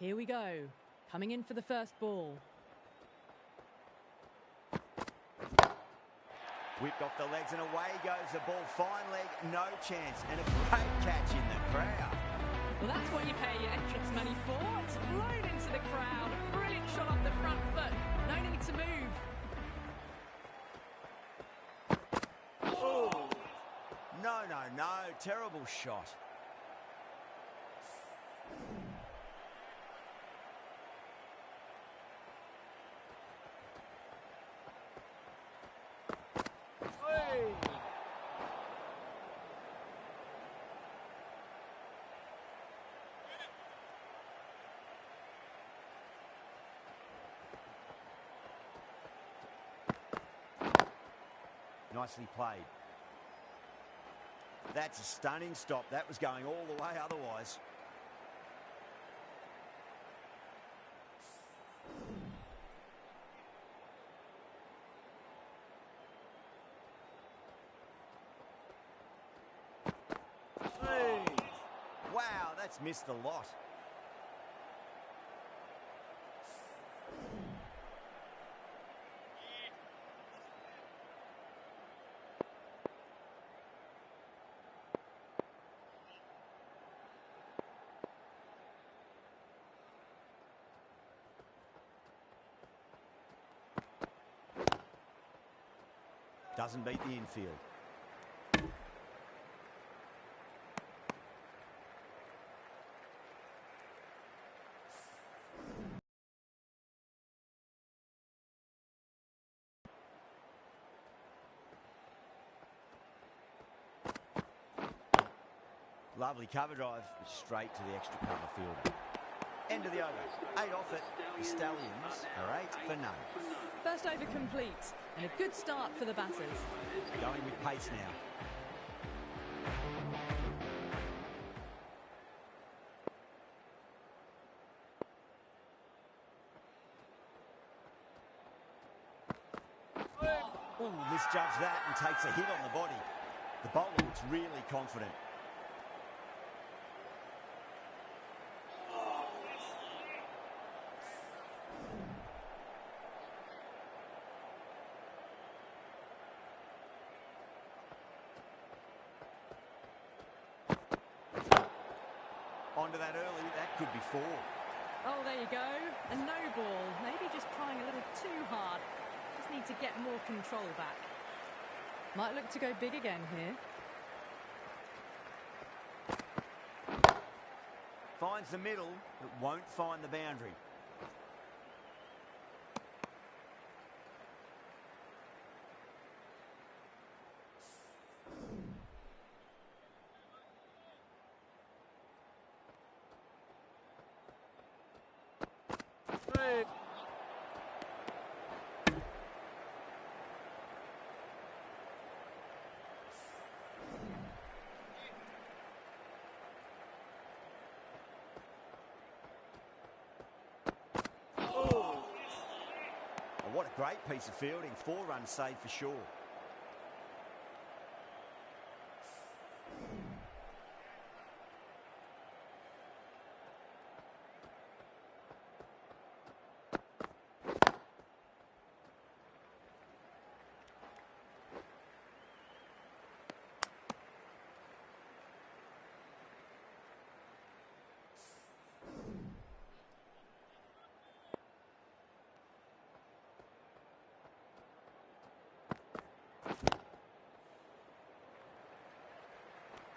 Here we go. Coming in for the first ball. Whipped off the legs and away goes the ball. Fine leg, no chance. And a great catch in the crowd. Well, that's what you pay your entrance money for. It's flown into the crowd. A brilliant shot off the front foot. No need to move. Oh! No, no, no. Terrible shot. Nicely played. That's a stunning stop. That was going all the way otherwise. Hey. Wow, that's missed a lot. Doesn't beat the infield. Lovely cover drive, straight to the extra cover fielder. End of the over. 8 off it. The Stallions are 8 for none. First over complete, and a good start for the batters. Going with pace now. Oh, misjudged that and takes a hit on the body. The bowler looks really confident. Onto that early, that could be 4. Oh, there you go. A no ball. Maybe just trying a little too hard. Just need to get more control back. Might look to go big again here. Finds the middle, but won't find the boundary. What a great piece of fielding. 4 runs saved for sure.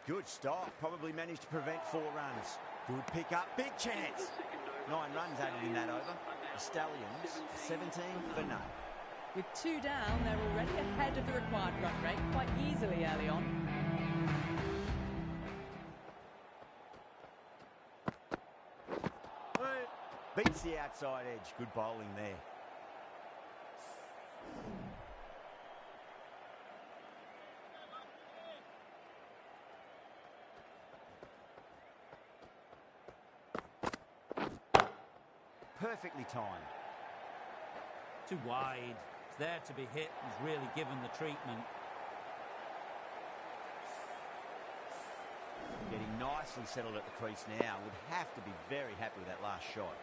Good stop. Probably managed to prevent 4 runs. Good pick up. Big chance. 9 runs added in that over. The Stallions, 17 for none. With 2 down, they're already ahead of the required run rate quite easily early on. Beats the outside edge. Good bowling there. Perfectly timed. Too wide. It's there to be hit. He's really given the treatment. Getting nicely settled at the crease now. Would have to be very happy with that last shot.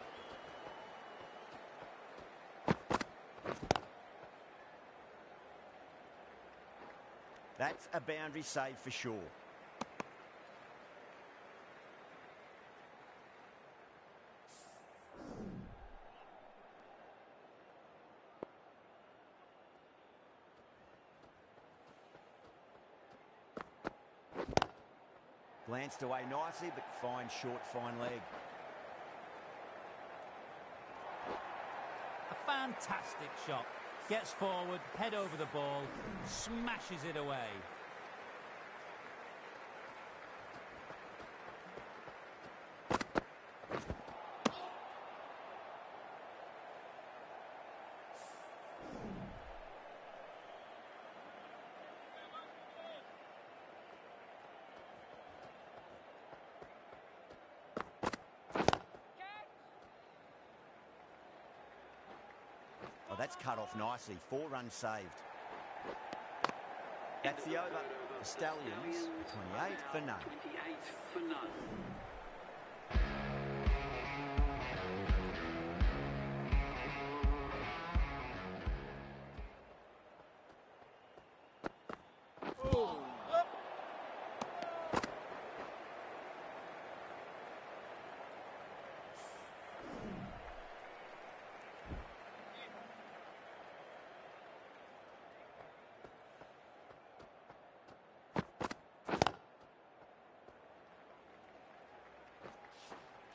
That's a boundary save for sure. Glanced away nicely, but fine short, fine leg. A fantastic shot. Gets forward, head over the ball, smashes it away. Oh, that's cut off nicely. 4 runs saved. That's the over. The Stallions, 28 for none. 28 for none.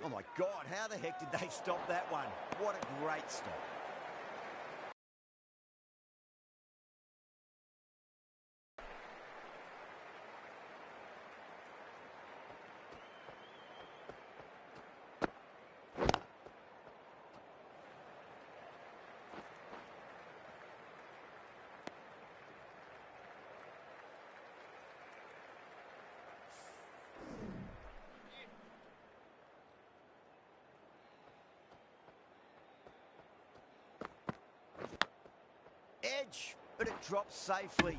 Oh my God, how the heck did they stop that one? What a great stop. Edge, but it drops safely.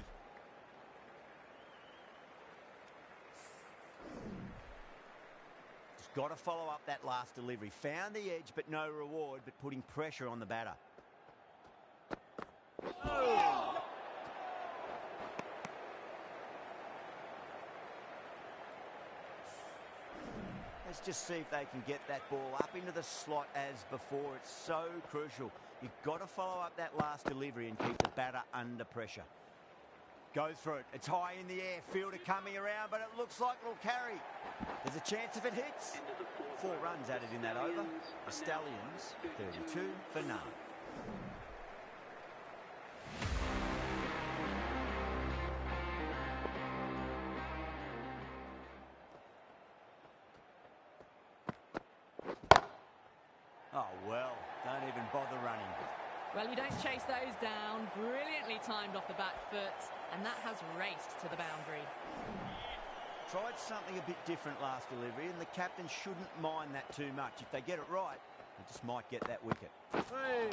Just got to follow up that last delivery. Found the edge, but no reward, but putting pressure on the batter. Oh. Let's just see if they can get that ball up into the slot as before. It's so crucial. You've got to follow up that last delivery and keep the batter under pressure. Go through it. It's high in the air. Fielder coming around, but it looks like it'll carry. There's a chance if it hits. 4 runs added in that over. The Stallions, 32 for none. Oh, well, don't even bother running. Well, you don't chase those down. Brilliantly timed off the back foot, and that has raced to the boundary. Tried something a bit different last delivery, and the captain shouldn't mind that too much. If they get it right, they just might get that wicket. Hey.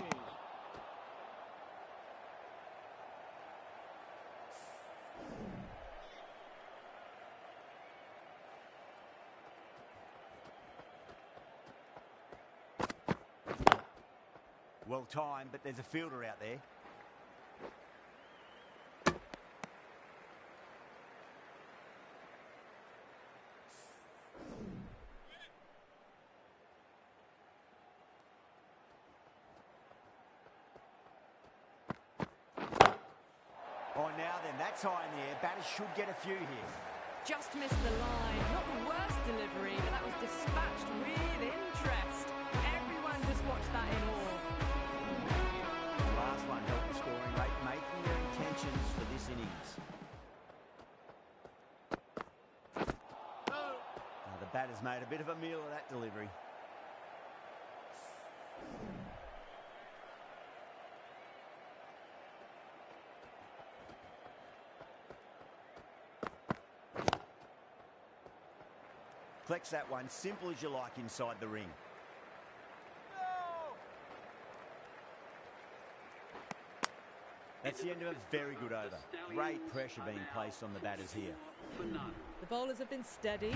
Well timed, but there's a fielder out there. Oh, now then, that's high in the air. Batters should get a few here. Just missed the line. Not the worst delivery, but that was dispatched with interest. Everyone just watched that in awe. The last one helped the scoring rate, making their intentions for this innings. Now, the batter's made a bit of a meal of that delivery. Collects that one, simple as you like inside the ring. That's the end of a very good over. Great pressure being placed on the batters here. The bowlers have been steady.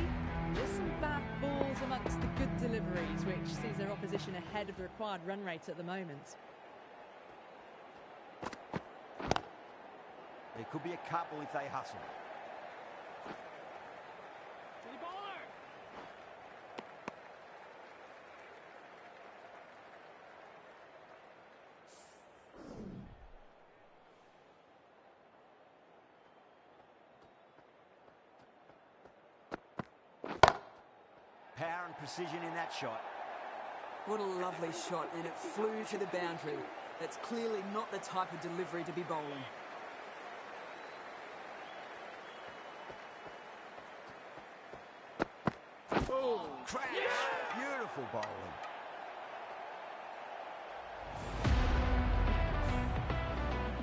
Just some bad balls amongst the good deliveries, which sees their opposition ahead of the required run rate at the moment. There could be a couple if they hustle. Power and precision in that shot. What a lovely shot, and it flew to the boundary. That's clearly not the type of delivery to be bowling. Oh, crash! Yeah. Beautiful bowling.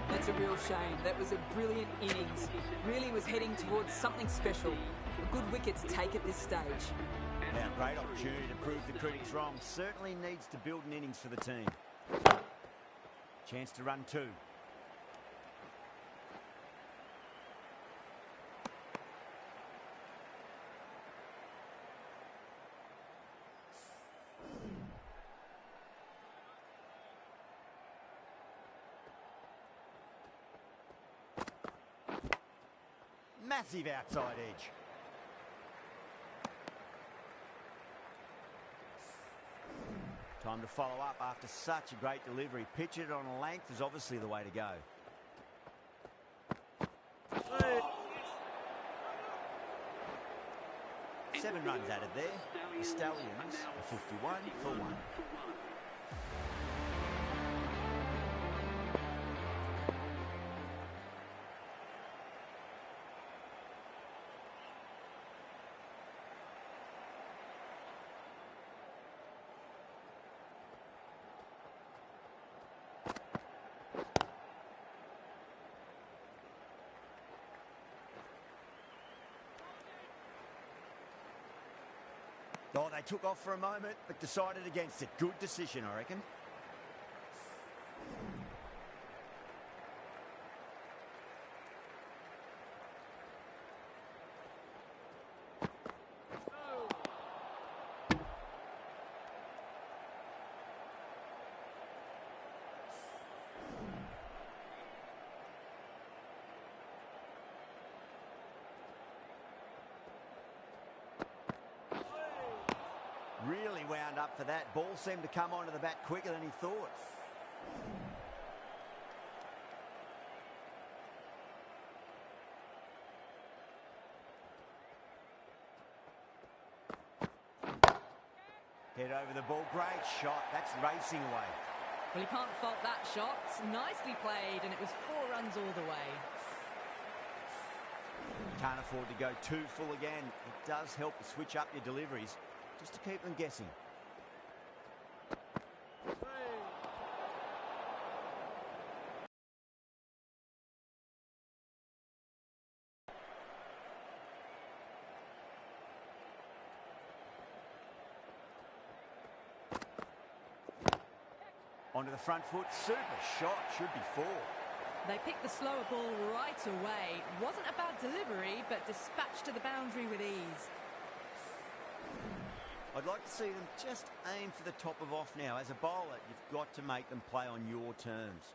That's a real shame. That was a brilliant innings. Really was heading towards something special. A good wicket to take at this stage. Now, great opportunity to prove the critics wrong. Certainly needs to build an innings for the team. Chance to run two. Massive outside edge. Time to follow up after such a great delivery. Pitch it on a length is obviously the way to go. 7 runs added there. The Stallions are 51 for 1. Oh, they took off for a moment, but decided against it. Good decision, I reckon. Really wound up for that. Ball seemed to come onto the bat quicker than he thought. Head over the ball. Great shot. That's racing away. Well, you can't fault that shot. Nicely played, and it was 4 runs all the way. Can't afford to go too full again. It does help to switch up your deliveries, just to keep them guessing. Onto the front foot. Super shot. Should be 4. They picked the slower ball right away. Wasn't a bad delivery, but dispatched to the boundary with ease. I'd like to see them just aim for the top of off now. As a bowler, you've got to make them play on your terms.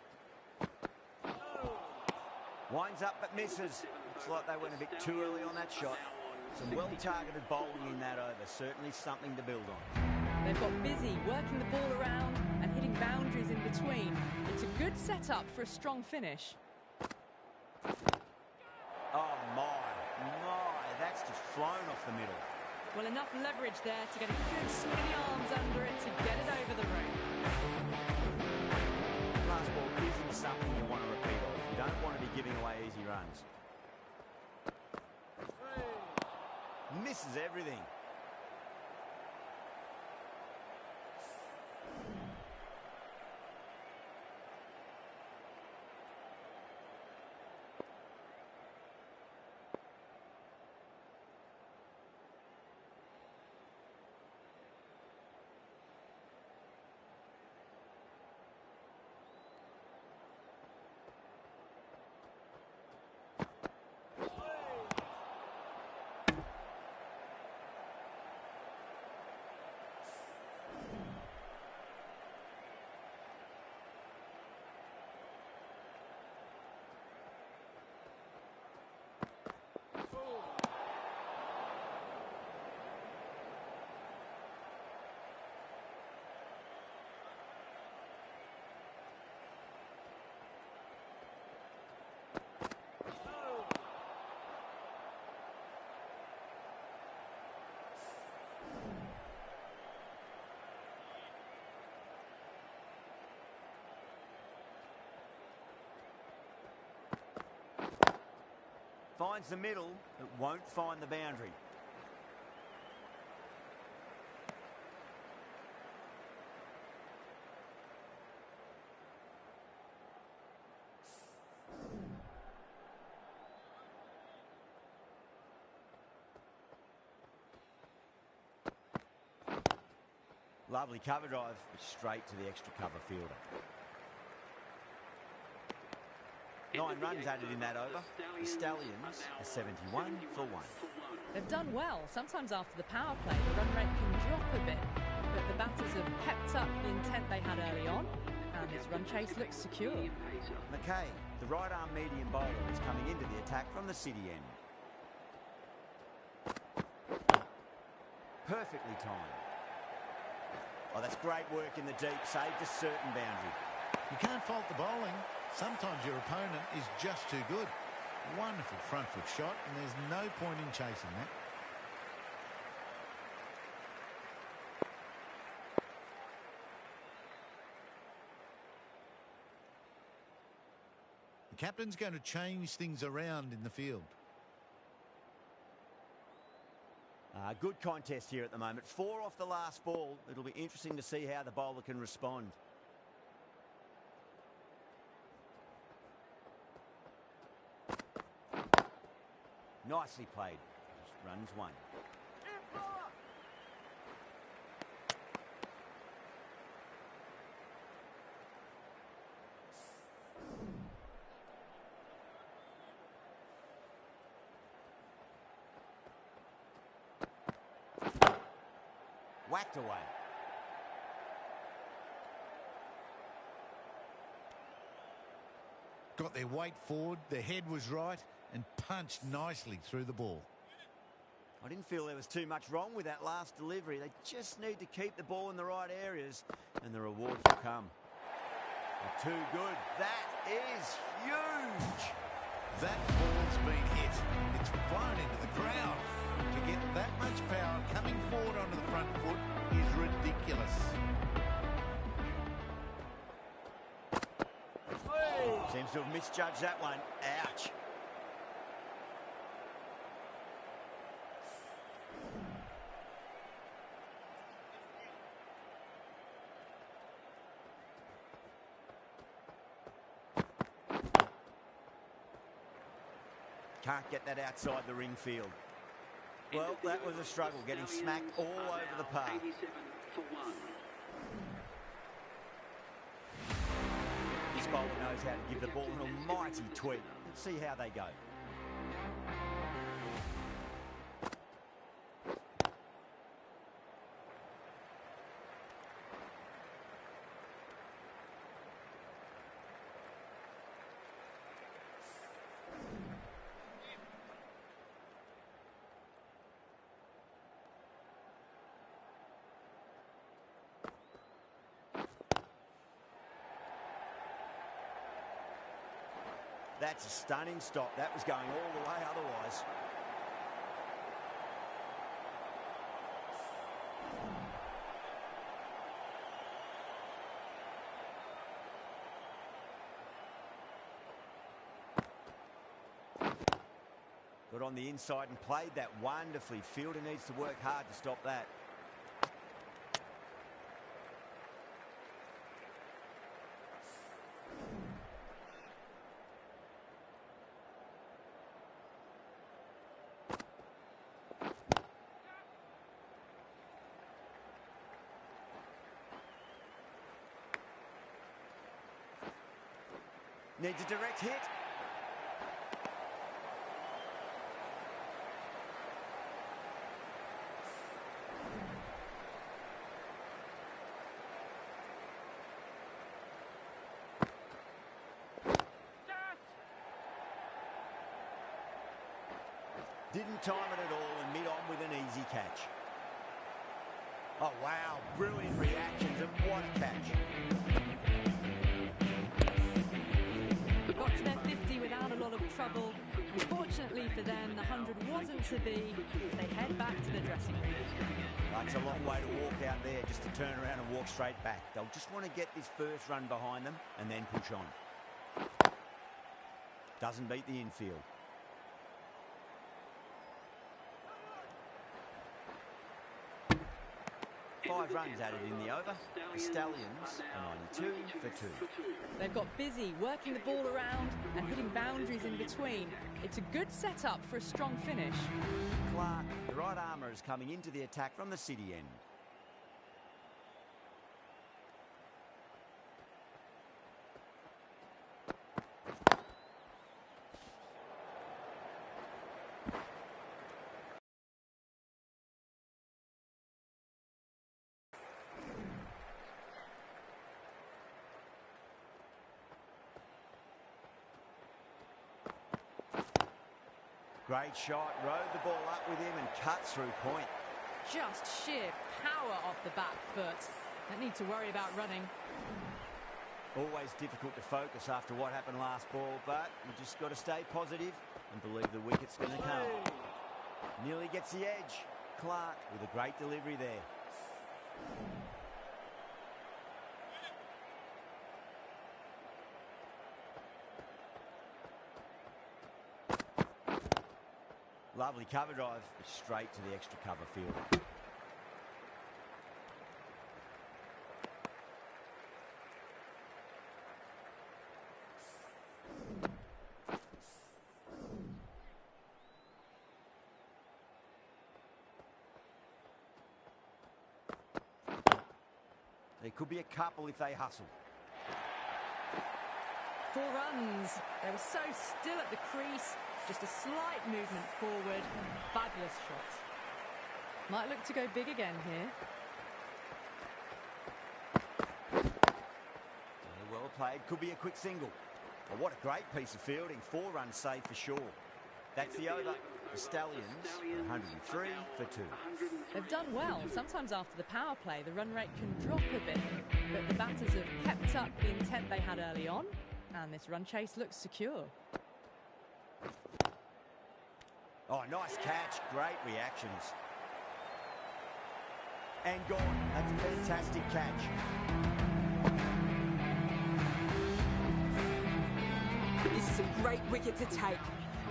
Winds up but misses. Looks like they went a bit too early on that shot. Some well-targeted bowling in that over. Certainly something to build on. They've got busy working the ball around and hitting boundaries in between. It's a good setup for a strong finish. Oh my, that's just flown off the middle. Well, enough leverage there to get a good swing of the arms under it to get it over the rope. Last ball isn't something you want to repeat of. You don't want to be giving away easy runs. Misses everything. Finds the middle, but won't find the boundary. Lovely cover drive, but straight to the extra cover fielder. 9 runs added in that over. The Stallions are 71 for 1. They've done well. Sometimes after the power play, the run rate can drop a bit, but the batters have kept up the intent they had early on, and this run chase looks secure. McKay, the right-arm medium bowler, is coming into the attack from the city end. Perfectly timed. Oh, that's great work in the deep, saved a certain boundary. You can't fault the bowling. Sometimes your opponent is just too good. Wonderful front foot shot, and there's no point in chasing that. The captain's going to change things around in the field. Good contest here at the moment. 4 off the last ball. It'll be interesting to see how the bowler can respond. Nicely played. Just runs 1. Whacked away. Got their weight forward, their head was right, and punched nicely through the ball. I didn't feel there was too much wrong with that last delivery. They just need to keep the ball in the right areas, and the rewards will come. Too good. That is huge. That ball's been hit. It's flown into the crowd. To get that much power coming forward onto the front foot is ridiculous. Seems to have misjudged that one. Ouch. Can't get that outside the ring field. Well, that was a struggle, getting smacked all over the park. This bowler knows how to give the ball an almighty tweak. Let's see how they go. That's a stunning stop. That was going all the way otherwise. Got on the inside and played that wonderfully. Fielder needs to work hard to stop that. Needs a direct hit. Didn't time it at all and mid on with an easy catch. Oh, wow. Brilliant reactions and what a catch. Got to their 50 without a lot of trouble. Unfortunately for them, the 100 wasn't to be. They head back to the dressing room. That's a long way to walk out there just to turn around and walk straight back. They'll just want to get this first run behind them and then push on. Doesn't beat the infield. 5 runs added in the over. The Stallions are 92 for 2. They've got busy working the ball around and hitting boundaries in between. It's a good setup for a strong finish. Clark, the right armour, is coming into the attack from the city end. Great shot, rode the ball up with him and cut through point. Just sheer power off the back foot. Don't need to worry about running. Always difficult to focus after what happened last ball, but you just got to stay positive and believe the wicket's going to come. Nearly gets the edge. Clark with a great delivery there. Lovely cover drive, straight to the extra cover field. There could be a couple if they hustle. 4 runs. They were so still at the crease. Just a slight movement forward. Fabulous shot. Might look to go big again here. Well played. Could be a quick single. But what a great piece of fielding. 4 runs saved for sure. That's the over. The Stallions, 103 for 2. They've done well. Sometimes after the power play, the run rate can drop a bit. But the batters have kept up the intent they had early on. And this run chase looks secure. Oh, nice catch. Great reactions. And gone. That's a fantastic catch. This is a great wicket to take.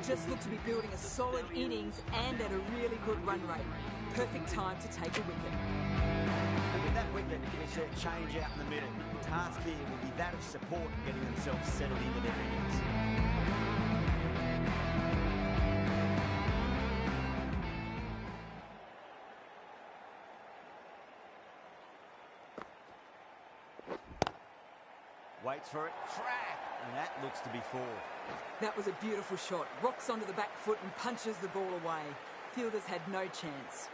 Just look to be building a solid innings and at a really good run rate. Perfect time to take a wicket. With that wicket, it's a change out in the middle. The task here will be that of support, getting themselves settled into their innings. Waits for it, crack, and that looks to be 4. That was a beautiful shot. Rocks onto the back foot and punches the ball away. Fielders had no chance.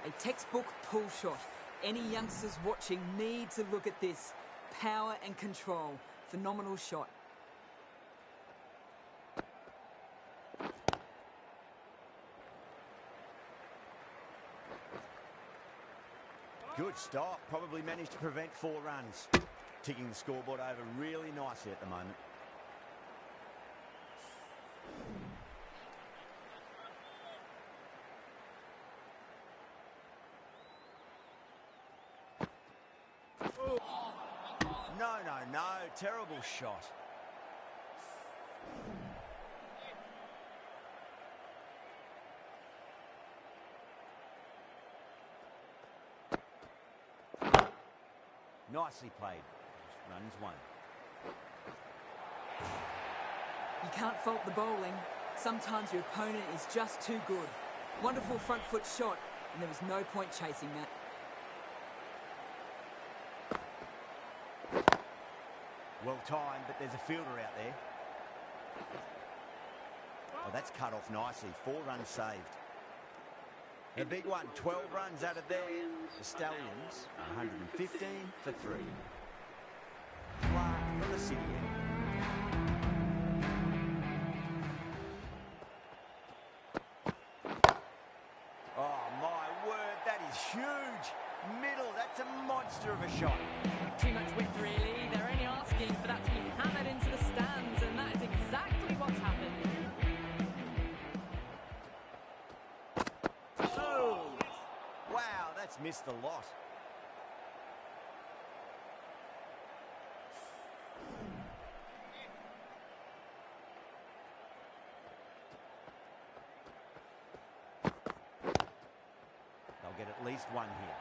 A textbook pull shot. Any youngsters watching need to look at this. Power and control. Phenomenal shot. Good stop. Probably managed to prevent 4 runs. Ticking the scoreboard over really nicely at the moment. No. Terrible shot. Nicely played. Runs 1. You can't fault the bowling. Sometimes your opponent is just too good. Wonderful front foot shot, and there was no point chasing that. Well timed, but there's a fielder out there. Oh, that's cut off nicely. 4 runs saved. The big one, 12 runs added there. The Stallions, 115 for 3. Clark from the city end. Oh, my word, that is huge. Middle, that's a monster of a shot. Too much width, really. They're only asking for that to be hammered into the stands, and that is exactly what's happened. Oh! Wow, that's missed a lot. They'll get at least 1 here.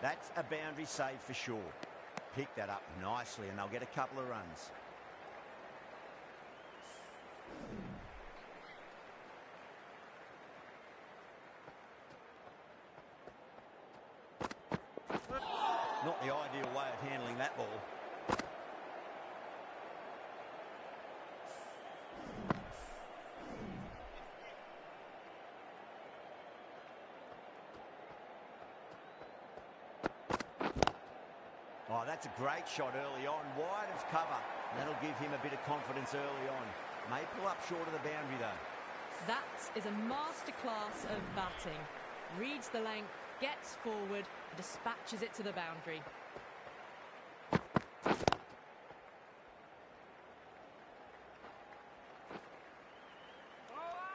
That's a boundary save for sure. Pick that up nicely and they'll get a couple of runs. Not the ideal way of handling that ball. Oh, that's a great shot early on, wide of cover. That'll give him a bit of confidence early on. May pull up short of the boundary though. That is a masterclass of batting. Reads the length, gets forward, dispatches it to the boundary.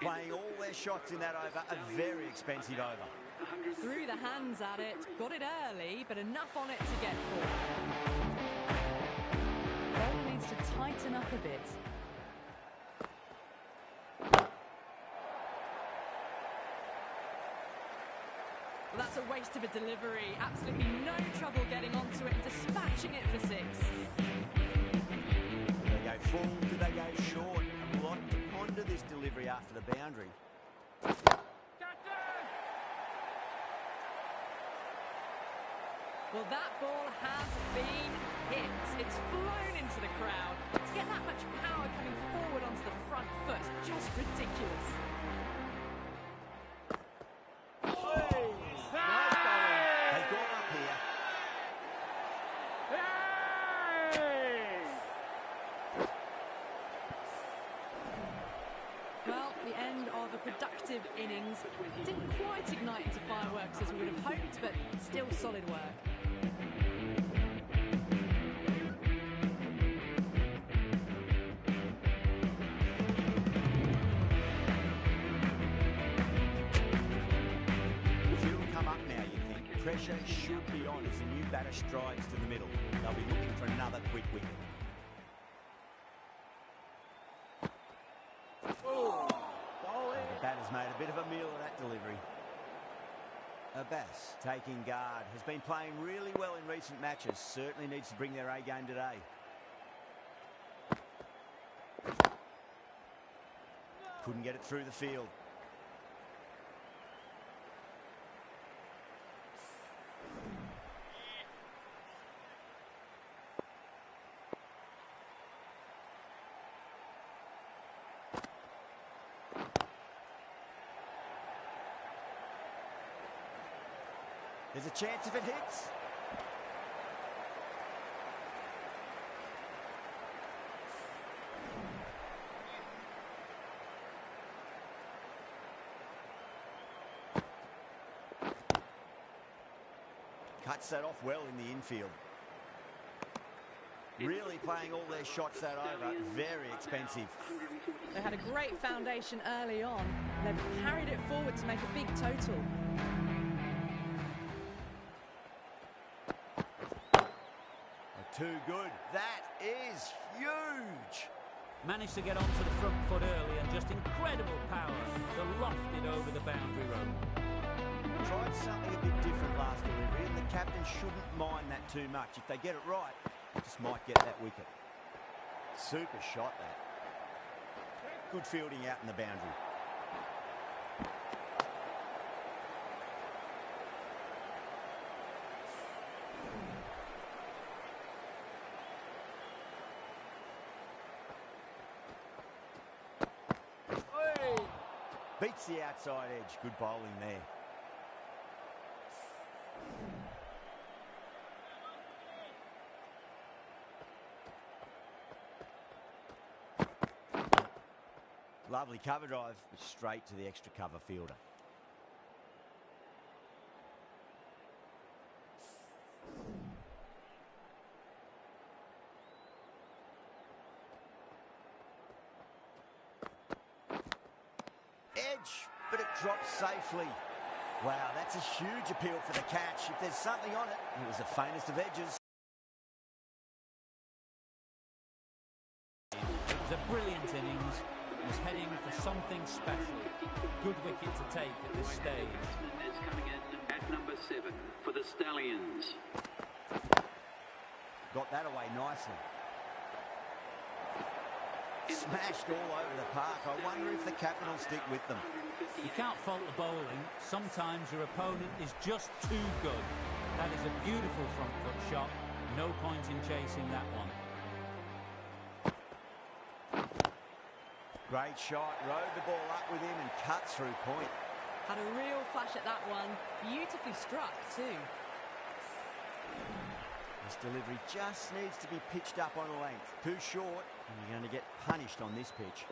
Playing all their shots in that over, a very expensive over. Threw the hands at it, got it early, but enough on it to get forward. Ball needs to tighten up a bit. Well, that's a waste of a delivery. Absolutely no trouble getting onto it and dispatching it for six. Do they go full? Do they go short? A lot to ponder this delivery after the boundary. Well, that ball has been hit. It's flown into the crowd. To get that much power coming forward onto the front foot, just ridiculous. They've gone up here. Well, the end of a productive innings. Didn't quite ignite into fireworks as we would have hoped, but still solid work. Pressure should be on as the new batter strides to the middle. They'll be looking for another quick wicket. The batter's made a bit of a meal of that delivery. Abbas, taking guard, has been playing really well in recent matches. Certainly needs to bring their A game today. Couldn't get it through the field. There's a chance if it hits. Cuts that off well in the infield. Really playing all their shots that over. Very expensive. They had a great foundation early on. They've carried it forward to make a big total. Too good. That is huge. Managed to get onto the front foot early and just incredible power to loft it over the boundary rope. Tried something a bit different last delivery and the captain shouldn't mind that too much. If they get it right, they just might get that wicket. Super shot that. Good fielding out in the boundary. Beats the outside edge. Good bowling there. Lovely cover drive, straight to the extra cover fielder. But it drops safely. Wow, that's a huge appeal for the catch. If there's something on it, it was the faintest of edges. It was a brilliant innings. He was heading for something special. Good wicket to take at this stage. number 7 for the Stallions. Got that away nicely. Smashed all over the park. I wonder if the captain will stick with them. You can't fault the bowling. Sometimes your opponent is just too good. That is a beautiful front foot shot. No point in chasing that one. Great shot. Rode the ball up with him and cut through point. Had a real flash at that one. Beautifully struck too. This delivery just needs to be pitched up on a length. Too short, and you're going to get punished on this pitch.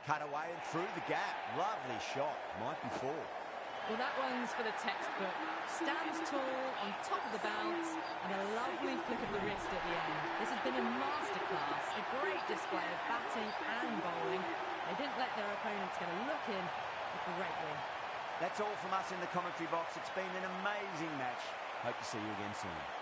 Cut away and through the gap. Lovely shot. Might be 4. Well, that one's for the textbook. Stands tall, on top of the bounce, and a lovely flick of the wrist at the end. This has been a masterclass, a great display of batting and bowling. They didn't let their opponents get a look in. A great win. That's all from us in the commentary box. It's been an amazing match. Hope to see you again soon.